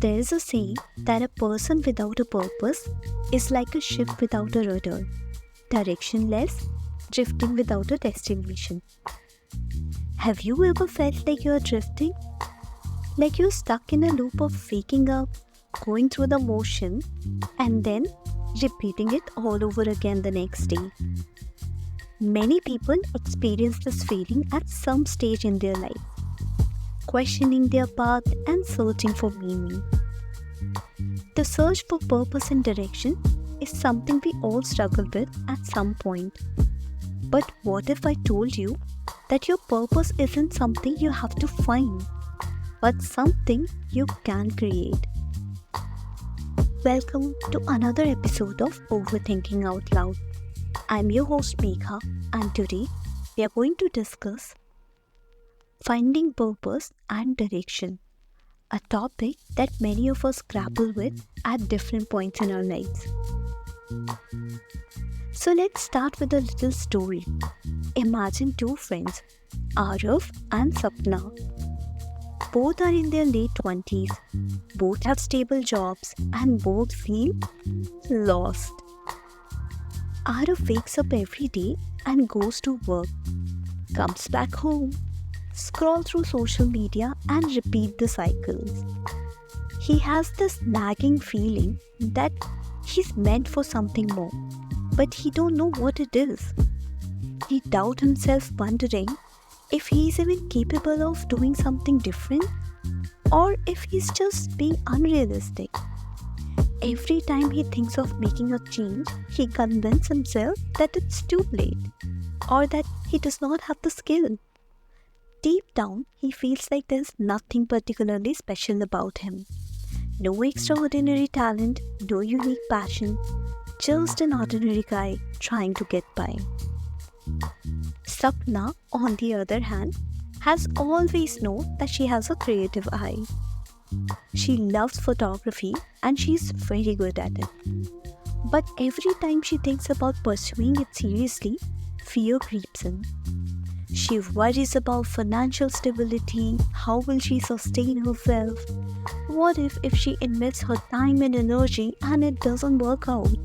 There is a saying that a person without a purpose is like a ship without a rudder, directionless, drifting without a destination. Have you ever felt like you're drifting? Like you're stuck in a loop of waking up, going through the motion, and then repeating it all over again the next day? Many people experience this feeling at some stage in their life, questioning their path and searching for meaning. The search for purpose and direction is something we all struggle with at some point. But what if I told you that your purpose isn't something you have to find, but something you can create? Welcome to another episode of Overthinking Out Loud. I'm your host Megha, and today we are going to discuss finding purpose and direction, a topic that many of us grapple with at different points in our lives. So let's start with a little story. Imagine two friends, Arav and Sapna. Both are in their late 20s, both have stable jobs, and both feel lost. Arav wakes up every day and goes to work, comes back home, scrolls through social media and repeat the cycles. He has this nagging feeling that he's meant for something more, but he don't know what it is. He doubts himself, wondering if he's even capable of doing something different or if he's just being unrealistic. Every time he thinks of making a change, he convinces himself that it's too late or that he does not have the skill. Deep down, he feels like there's nothing particularly special about him. No extraordinary talent, no unique passion, just an ordinary guy trying to get by. Sapna, on the other hand, has always known that she has a creative eye. She loves photography and she's very good at it. But every time she thinks about pursuing it seriously, fear creeps in. She worries about financial stability. How will she sustain herself? What if she invests her time and energy and it doesn't work out?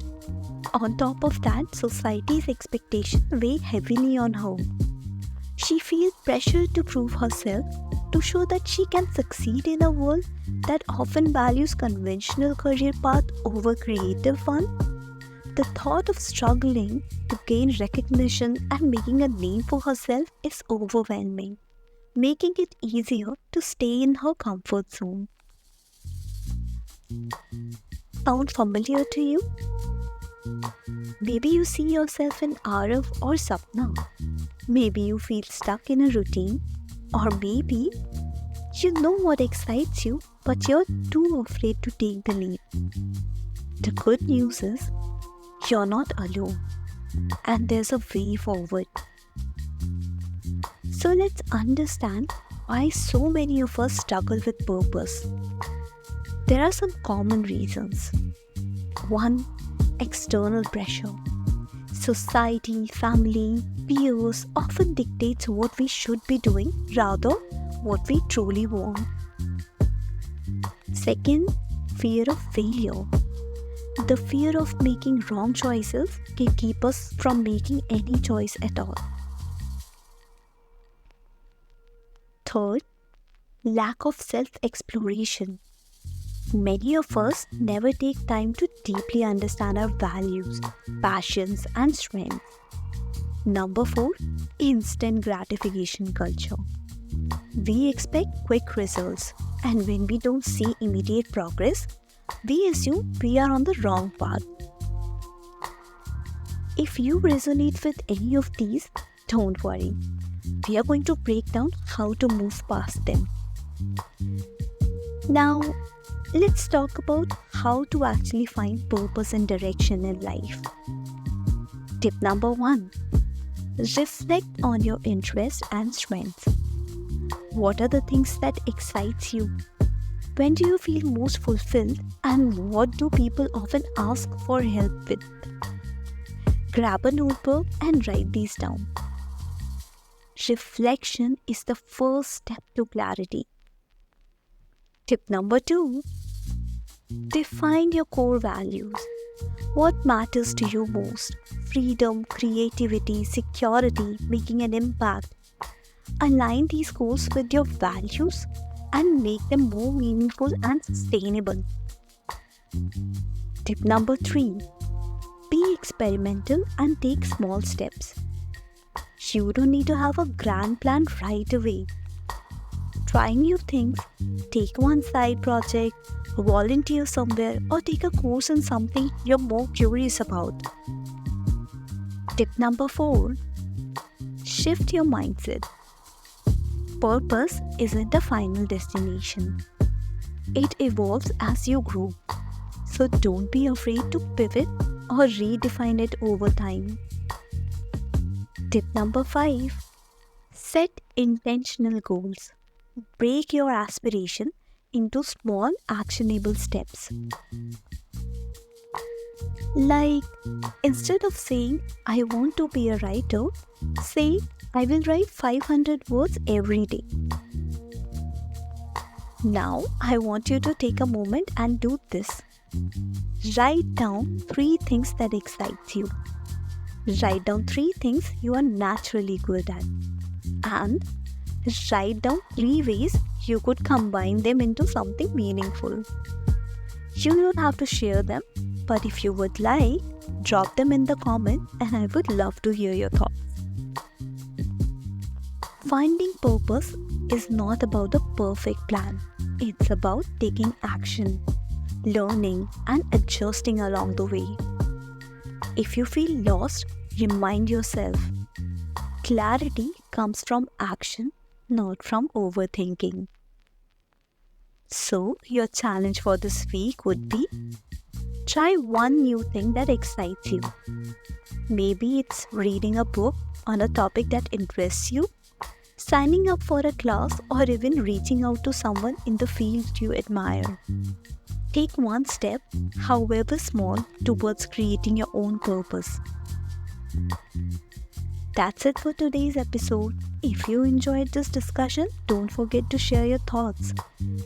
On top of that, society's expectations weigh heavily on her. She feels pressure to prove herself, to show that she can succeed in a world that often values conventional career path over creative one. The thought of struggling to gain recognition and making a name for herself is overwhelming, making it easier to stay in her comfort zone. Sound familiar to you? Maybe you see yourself in Arav or Sapna. Maybe you feel stuck in a routine, or maybe you know what excites you, but you're too afraid to take the leap. The good news is, you're not alone, and there's a way forward. So let's understand why so many of us struggle with purpose. There are some common reasons. 1. External pressure. Society, family, peers often dictates what we should be doing rather what we truly want. 2. Fear of failure. The fear of making wrong choices can keep us from making any choice at all. 3. Lack of self-exploration. Many of us never take time to deeply understand our values, passions, and strengths. 4. Instant gratification culture. We expect quick results, and when we don't see immediate progress, we assume we are on the wrong path. If you resonate with any of these, don't worry. We are going to break down how to move past them. Now, let's talk about how to actually find purpose and direction in life. Tip number 1. Reflect on your interests and strengths. What are the things that excite you? When do you feel most fulfilled, and what do people often ask for help with? Grab a notebook and write these down. Reflection is the first step to clarity. Tip number 2. Define your core values. What matters to you most? Freedom, creativity, security, making an impact. Align these goals with your values and make them more meaningful and sustainable. Tip number 3. Be experimental and take small steps. You don't need to have a grand plan right away. Try new things, take one side project, volunteer somewhere, or take a course in something you're more curious about. Tip number 4. Shift your mindset. Purpose isn't a final destination. It evolves as you grow. So don't be afraid to pivot or redefine it over time. Tip number 5. Set intentional goals. Break your aspiration into small actionable steps. Like, instead of saying, I want to be a writer, say, I will write 500 words every day. Now, I want you to take a moment and do this. Write down 3 things that excite you. Write down 3 things you are naturally good at. And write down 3 ways you could combine them into something meaningful. You don't have to share them, but if you would like, drop them in the comments and I would love to hear your thoughts. Finding purpose is not about the perfect plan. It's about taking action, learning, and adjusting along the way. If you feel lost, remind yourself. Clarity comes from action, not from overthinking. So, your challenge for this week would be try one new thing that excites you. Maybe it's reading a book on a topic that interests you, signing up for a class, or even reaching out to someone in the field you admire. Take one step, however small, towards creating your own purpose. That's it for today's episode. If you enjoyed this discussion, don't forget to share your thoughts.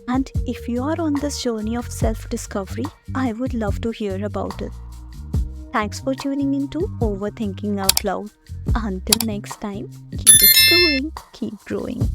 And if you are on this journey of self-discovery, I would love to hear about it. Thanks for tuning into Overthinking Out Loud. Until next time, keep exploring, keep growing.